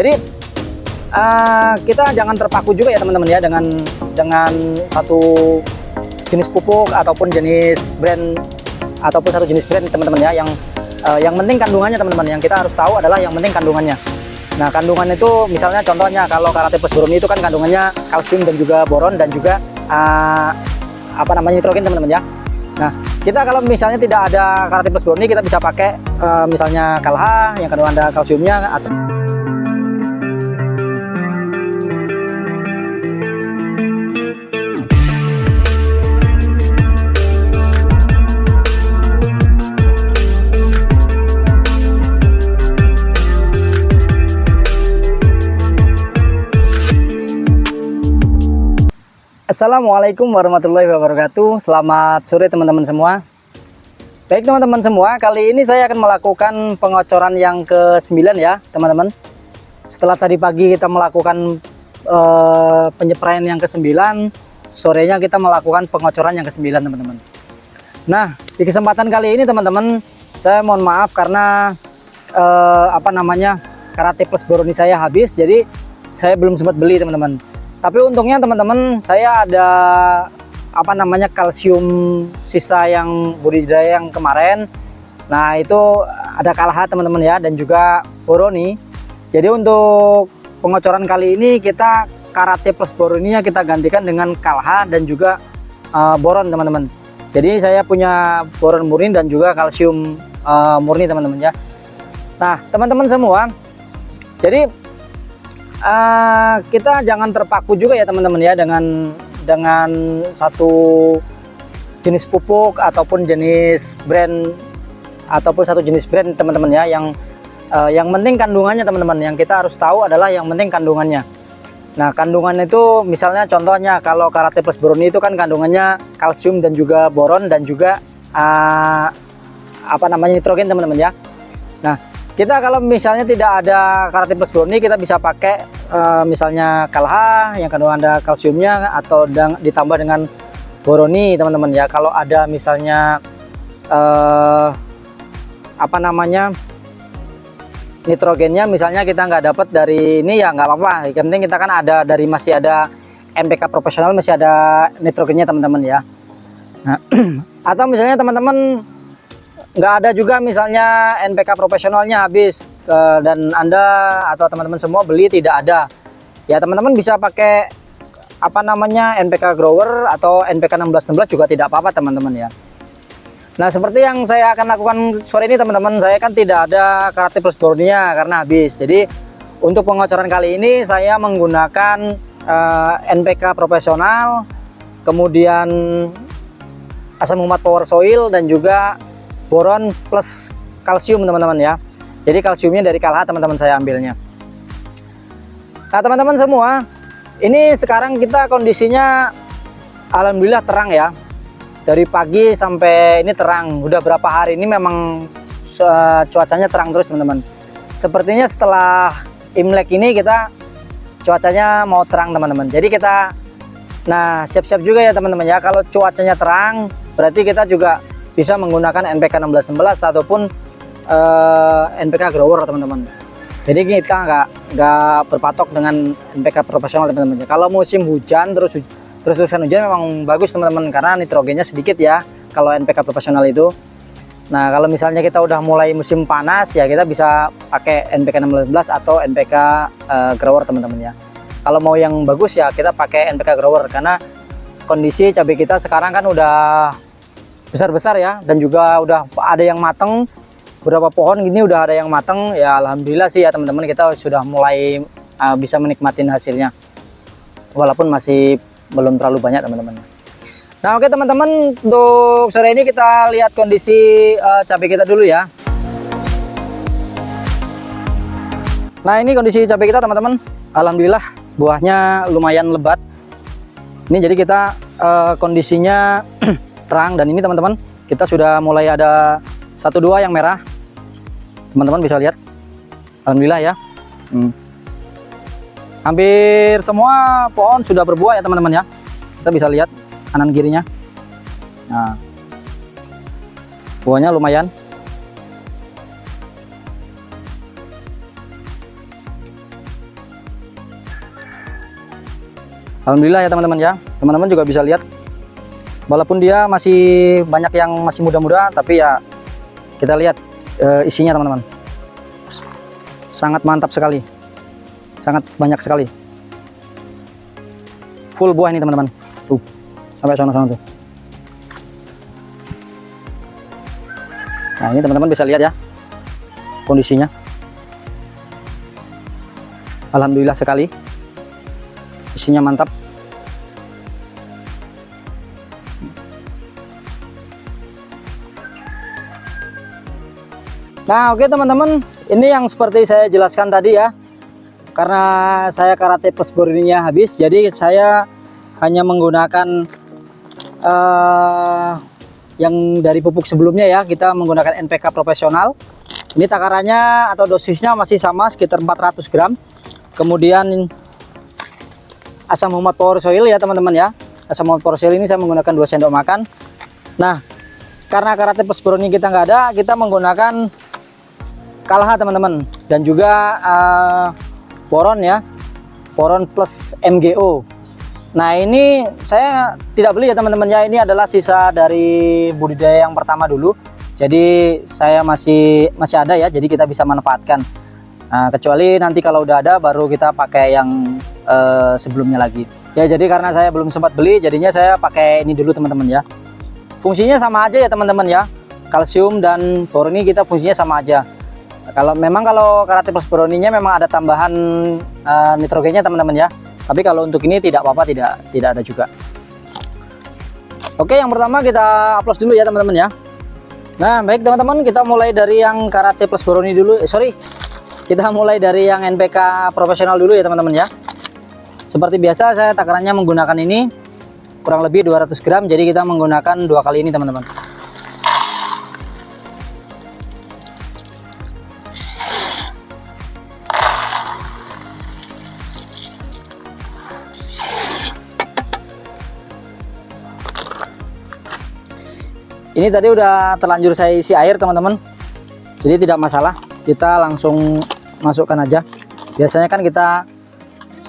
Jadi kita jangan terpaku juga ya teman-teman ya dengan satu jenis pupuk ataupun jenis brand teman-teman ya, yang penting kandungannya teman-teman. Yang kita harus tahu adalah yang penting kandungannya. Nah, kandungan itu misalnya contohnya kalau Karate Plus Boroni itu kan kandungannya kalsium dan juga boron dan juga nitrogen teman-teman ya. Nah, kita kalau misalnya tidak ada Karate Plus Boroni, kita bisa pakai misalnya KALHA yang kandungan ada kalsiumnya atau Assalamualaikum warahmatullahi wabarakatuh. Selamat sore teman-teman semua. Baik teman-teman semua, kali ini saya akan melakukan pengocoran yang ke-9 ya teman-teman. Setelah tadi pagi kita melakukan penyepraian yang ke-9, sorenya kita melakukan pengocoran yang ke-9 teman-teman. Nah, di kesempatan kali ini teman-teman, saya mohon maaf karena Karate Plus Boroni saya habis, jadi saya belum sempat beli teman-teman. Tapi untungnya teman-teman, saya ada kalsium sisa yang budidaya yang kemarin. Nah, itu ada KALHA teman-teman ya, dan juga Boroni. Jadi untuk pengocoran kali ini kita Karate Plus Boroninya kita gantikan dengan KALHA dan juga boron teman-teman. Jadi saya punya boron murni dan juga kalsium murni teman-teman ya. Nah, teman-teman semua, jadi kita jangan terpaku juga ya teman-teman ya dengan satu jenis pupuk ataupun jenis brand teman-teman ya, yang penting kandungannya teman-teman. Yang kita harus tahu adalah yang penting kandungannya. Nah, kandungan itu misalnya contohnya kalau Karate Plus Boroni itu kan kandungannya kalsium dan juga boron dan juga nitrogen teman-teman ya. Nah, kita kalau misalnya tidak ada Karate Plus Boroni, kita bisa pakai misalnya KALHA yang kandungan ada kalsiumnya atau ditambah dengan Boroni teman-teman ya. Kalau ada misalnya nitrogennya misalnya kita nggak dapat dari ini ya nggak apa-apa. Yang penting kita kan ada masih ada NPK profesional, masih ada nitrogennya teman-teman ya. Nah, atau misalnya teman-teman nggak ada juga misalnya NPK profesionalnya habis dan Anda atau teman-teman semua beli tidak ada ya, teman-teman bisa pakai NPK Grower atau NPK 1616 juga tidak apa-apa teman-teman ya. Nah, seperti yang saya akan lakukan sore ini teman-teman, saya kan tidak ada Karate Plus Boroninya karena habis. Jadi untuk pengocoran kali ini saya menggunakan NPK profesional, kemudian asam umat power soil dan juga boron plus kalsium teman-teman ya. Jadi kalsiumnya dari KALHA teman-teman saya ambilnya. Nah, teman-teman semua, ini sekarang kita kondisinya alhamdulillah terang ya. Dari pagi sampai ini terang. Udah berapa hari ini memang cuacanya terang terus teman-teman. Sepertinya setelah Imlek ini kita cuacanya mau terang teman-teman. Jadi kita siap-siap juga ya teman-teman ya. Kalau cuacanya terang berarti kita juga bisa menggunakan NPK 1616 ataupun NPK Grower teman-teman. Jadi kita nggak berpatok dengan NPK profesional teman-teman. Kalau musim hujan terus-terusan hujan memang bagus teman-teman karena nitrogennya sedikit ya kalau NPK profesional itu. Nah, kalau misalnya kita udah mulai musim panas ya kita bisa pakai NPK 16 atau NPK Grower teman-teman ya. Kalau mau yang bagus ya kita pakai NPK Grower karena kondisi cabai kita sekarang kan udah besar-besar ya, dan juga udah ada yang mateng. Beberapa pohon gini udah ada yang mateng ya, alhamdulillah sih ya teman-teman, kita sudah mulai bisa menikmatin hasilnya walaupun masih belum terlalu banyak teman-teman. Nah, oke teman-teman, untuk sore ini kita lihat kondisi cabai kita dulu ya. Nah, ini kondisi cabai kita teman-teman, alhamdulillah buahnya lumayan lebat. Ini jadi kita kondisinya terang, dan ini teman-teman kita sudah mulai ada 1-2 yang merah, teman-teman bisa lihat, alhamdulillah ya. Hampir semua pohon sudah berbuah ya teman-teman ya, kita bisa lihat kanan kirinya. Nah, buahnya lumayan. Alhamdulillah ya teman-teman ya. Teman-teman juga bisa lihat, walaupun dia masih banyak yang masih muda-muda, tapi ya kita lihat isinya teman-teman. Sangat mantap sekali, sangat banyak sekali. Full buah ini teman-teman. Tuh, sampai sana-sana tuh. Nah ini teman-teman bisa lihat ya kondisinya. Alhamdulillah sekali, isinya mantap. Nah oke teman-teman, ini yang seperti saya jelaskan tadi ya. Karena saya karate plus boroninya habis, jadi saya hanya menggunakan yang dari pupuk sebelumnya ya. Kita menggunakan NPK profesional. Ini takarannya atau dosisnya masih sama, sekitar 400 gram. Kemudian asam humat power soil ya teman-teman ya. Asam humat power soil ini saya menggunakan 2 sendok makan. Nah karena karate plus boroni kita nggak ada, kita menggunakan KALHA teman-teman, dan juga boron ya, boron plus MgO. Nah ini saya tidak beli ya teman-teman ya, ini adalah sisa dari budidaya yang pertama dulu, jadi saya masih ada ya, jadi kita bisa manfaatkan. Nah, kecuali nanti kalau udah ada baru kita pakai yang sebelumnya lagi ya. Jadi karena saya belum sempat beli, jadinya saya pakai ini dulu teman-teman ya. Fungsinya sama aja ya teman-teman ya, kalsium dan boron ini kita fungsinya sama aja. Kalau karate plus boroninya memang ada tambahan nitrogennya teman-teman ya, tapi kalau untuk ini tidak apa-apa, tidak ada juga. Oke, yang pertama kita upload dulu ya teman-teman ya. Nah baik teman-teman, kita mulai dari yang karate plus boroni dulu. Kita mulai dari yang NPK profesional dulu ya teman-teman ya. Seperti biasa saya takarannya menggunakan ini kurang lebih 200 gram, jadi kita menggunakan 2 kali ini teman-teman. Ini tadi udah terlanjur saya isi air teman-teman, jadi tidak masalah, kita langsung masukkan aja. Biasanya kan kita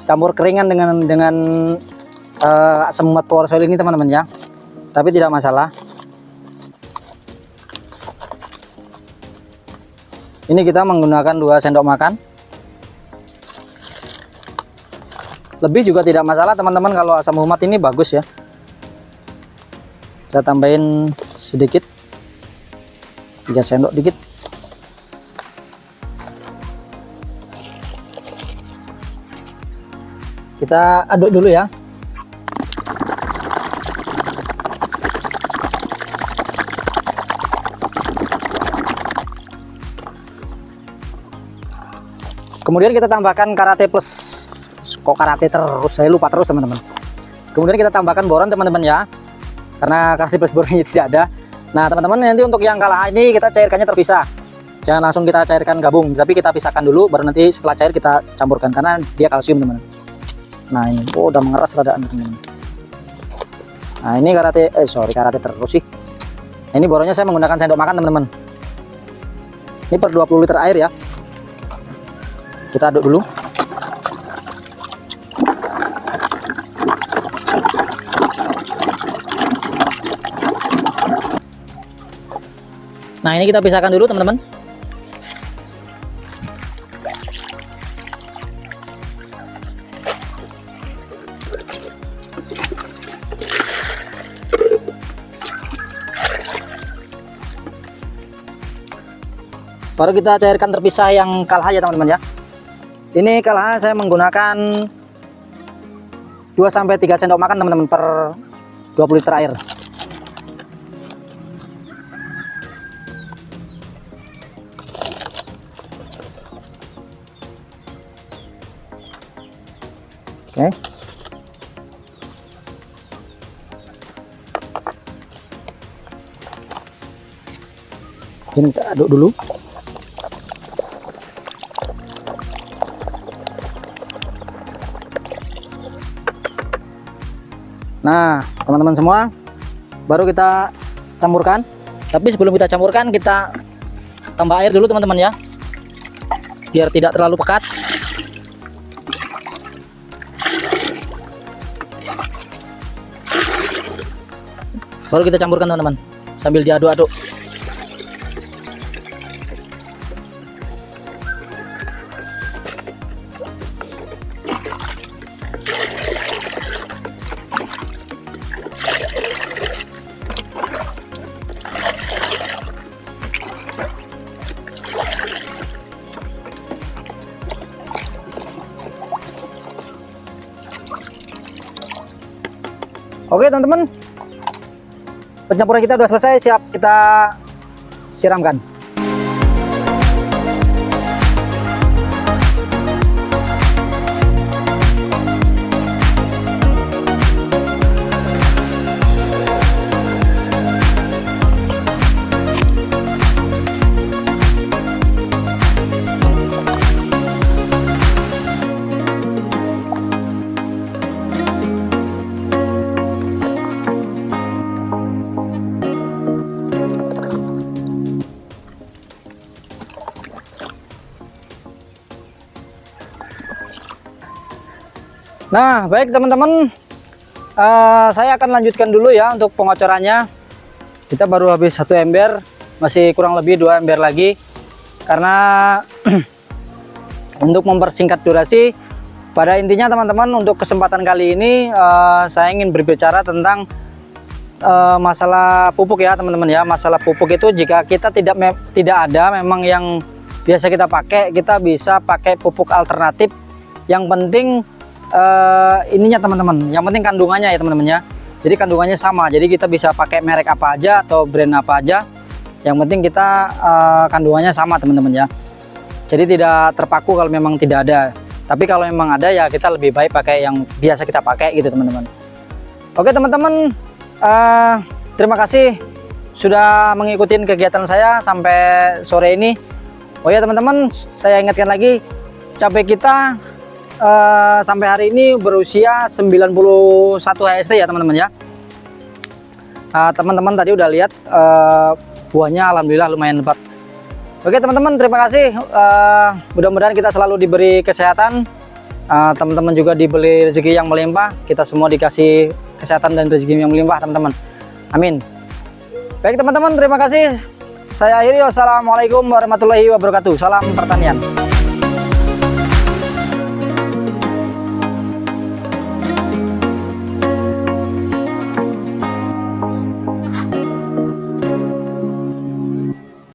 campur keringan dengan asam humat power soil ini teman-teman ya, tapi tidak masalah. Ini kita menggunakan 2 sendok makan, lebih juga tidak masalah teman-teman. Kalau asam humat ini bagus ya, kita tambahin sedikit, 3 sendok dikit. Kita aduk dulu ya. Kemudian kita tambahkan karate plus, kok karate terus, saya lupa terus teman-teman. Kemudian kita tambahkan boron teman-teman ya, karena karate plus boronnya tidak ada. Nah teman-teman, nanti untuk yang KALHA ini kita cairkannya terpisah, jangan langsung kita cairkan gabung, tapi kita pisahkan dulu, baru nanti setelah cair kita campurkan, karena dia kalsium teman-teman. Nah ini udah mengeras radaan teman-teman. Nah ini karate terus sih. Nah, ini boronnya saya menggunakan sendok makan teman-teman. Ini per 20 liter air ya. Kita aduk dulu. Nah ini kita pisahkan dulu teman-teman. Baru kita cairkan terpisah yang KALHA ya teman-teman ya. Ini KALHA saya menggunakan 2-3 sendok makan teman-teman per 20 liter air. Oke. Ini kita aduk dulu. Nah, teman-teman semua, baru kita campurkan. Tapi sebelum kita campurkan, kita tambah air dulu teman-teman ya, biar tidak terlalu pekat. Baru kita campurkan teman-teman, sambil diaduk-aduk. Oke teman-teman, pencampuran kita sudah selesai, siap kita siramkan. Nah, baik teman-teman, saya akan lanjutkan dulu ya untuk pengocorannya. Kita baru habis 1 ember, masih kurang lebih 2 ember lagi. Karena untuk mempersingkat durasi, pada intinya teman-teman, untuk kesempatan kali ini saya ingin berbicara tentang masalah pupuk ya teman-teman ya. Masalah pupuk itu jika kita tidak ada memang yang biasa kita pakai, kita bisa pakai pupuk alternatif. Yang penting ininya teman-teman, yang penting kandungannya ya teman-teman ya. Jadi kandungannya sama, jadi kita bisa pakai merek apa aja atau brand apa aja, yang penting kita kandungannya sama teman-teman ya. Jadi tidak terpaku kalau memang tidak ada, tapi kalau memang ada ya kita lebih baik pakai yang biasa kita pakai gitu teman-teman. Oke teman-teman, terima kasih sudah mengikuti kegiatan saya sampai sore ini. Oh ya teman-teman, saya ingatkan lagi, cabai kita sampai hari ini berusia 91 HST ya teman-teman ya. Teman-teman tadi udah lihat buahnya alhamdulillah lumayan lebat. Oke teman-teman, terima kasih. Mudah-mudahan kita selalu diberi kesehatan, teman-teman juga diberi rezeki yang melimpah, kita semua dikasih kesehatan dan rezeki yang melimpah teman-teman. Amin. Baik teman-teman, terima kasih. Saya akhiri, wassalamualaikum warahmatullahi wabarakatuh. Salam pertanian.